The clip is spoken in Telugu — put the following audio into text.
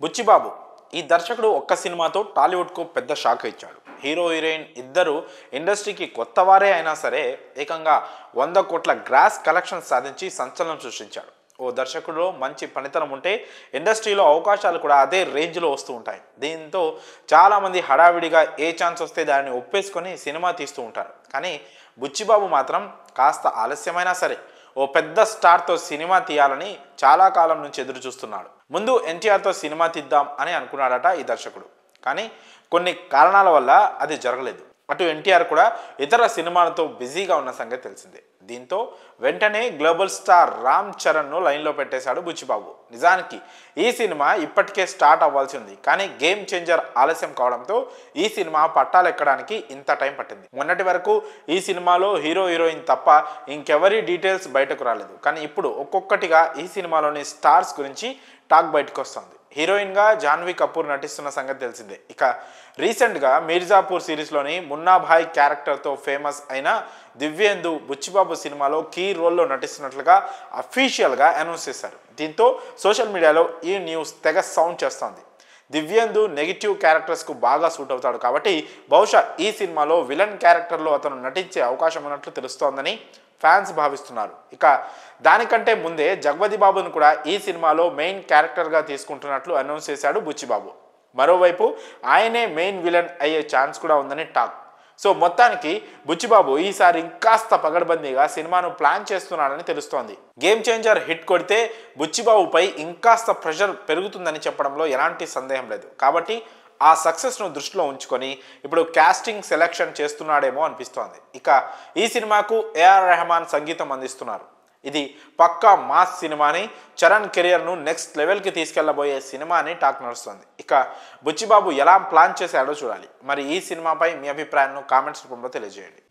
బుచ్చిబాబు ఈ దర్శకుడు ఒక్క సినిమాతో టాలీవుడ్కు పెద్ద షాక్ ఇచ్చాడు. హీరో హీరోయిన్ ఇద్దరు ఇండస్ట్రీకి కొత్తవారే అయినా సరే ఏకంగా 100 కోట్ల గ్రాస్ కలెక్షన్ సాధించి సంచలనం సృష్టించాడు. ఓ దర్శకుడు మంచి పనితనం ఉంటే ఇండస్ట్రీలో అవకాశాలు కూడా అదే రేంజ్లో వస్తూ ఉంటాయి. దీంతో చాలామంది హడావిడిగా ఏ ఛాన్స్ వస్తే దాన్ని ఒప్పేసుకొని సినిమా తీస్తూ ఉంటారు. కానీ బుచ్చిబాబు మాత్రం కాస్త ఆలస్యమైనా సరే ఓ పెద్ద స్టార్తో సినిమా తీయాలని చాలా కాలం నుంచి ఎదురు చూస్తున్నాడు. ముందు ఎన్టీఆర్తో సినిమా తీద్దాం అని అనుకున్నాడట ఈ దర్శకుడు. కానీ కొన్ని కారణాల వల్ల అది జరగలేదు. అటు ఎన్టీఆర్ కూడా ఇతర సినిమాలతో బిజీగా ఉన్న సంగతి తెలిసిందే. దీంతో వెంటనే గ్లోబల్ స్టార్ రామ్ చరణ్ను లైన్లో పెట్టేశాడు బుచ్చిబాబు. నిజానికి ఈ సినిమా ఇప్పటికే స్టార్ట్ అవ్వాల్సి ఉంది. కానీ గేమ్ చేంజర్ ఆలస్యం కావడంతో ఈ సినిమా పట్టాలెక్కడానికి ఇంత టైం పట్టింది. మొన్నటి వరకు ఈ సినిమాలో హీరో హీరోయిన్ తప్ప ఇంకెవరి డీటెయిల్స్ బయటకు రాలేదు. కానీ ఇప్పుడు ఒక్కొక్కటిగా ఈ సినిమాలోని స్టార్స్ గురించి టాక్ బయటకు వస్తుంది. హీరోయిన్గా జాన్వీ కపూర్ నటిస్తున్న సంగతి తెలిసిందే. ఇక రీసెంట్గా మీర్జాపూర్ సిరీస్లోని మున్నాభాయ్ క్యారెక్టర్తో ఫేమస్ అయిన దివ్యేందు బుచ్చిబాబు సినిమాలో కీ రోల్లో నటిస్తున్నట్లుగా అఫీషియల్గా అనౌన్స్ చేశారు. దీంతో సోషల్ మీడియాలో ఈ న్యూస్ తెగ సౌండ్ చేస్తోంది. దివ్యేందు నెగిటివ్ క్యారెక్టర్స్కు బాగా సూట్ అవుతాడు కాబట్టి బహుశా ఈ సినిమాలో విలన్ క్యారెక్టర్లో అతను నటించే అవకాశం ఉన్నట్లు తెలుస్తోందని ఫ్యాన్స్ భావిస్తున్నారు. ఇక దానికంటే ముందే జగపతి బాబును కూడా ఈ సినిమాలో మెయిన్ క్యారెక్టర్గా తీసుకుంటున్నట్లు అనౌన్స్ చేశాడు బుచ్చిబాబు. మరోవైపు ఆయనే మెయిన్ విలన్ అయ్యే ఛాన్స్ కూడా ఉందని టాక్. సో మొత్తానికి బుచ్చిబాబు ఈసారి ఇంకాస్త పగడ్బందీగా సినిమాను ప్లాన్ చేస్తున్నాడని తెలుస్తోంది. గేమ్ చేంజర్ హిట్ కొడితే బుచ్చిబాబుపై ఇంకాస్త ప్రెషర్ పెరుగుతుందని చెప్పడంలో ఎలాంటి సందేహం లేదు. కాబట్టి ఆ సక్సెస్ను దృష్టిలో ఉంచుకొని ఇప్పుడు కాస్టింగ్ సెలెక్షన్ చేస్తున్నాడేమో అనిపిస్తోంది. ఇక ఈ సినిమాకు ఏఆర్ రెహమాన్ సంగీతం అందిస్తున్నారు. ఇది పక్కా మాస్ సినిమాని, చరణ్ కెరియర్ను నెక్స్ట్ లెవెల్కి తీసుకెళ్లబోయే సినిమా అని టాక్ నడుస్తుంది. ఇక బుచ్చిబాబు ఎలా ప్లాన్ చేశాడో చూడాలి. మరి ఈ సినిమాపై మీ అభిప్రాయాలను కామెంట్స్ రూపంలో తెలియజేయండి.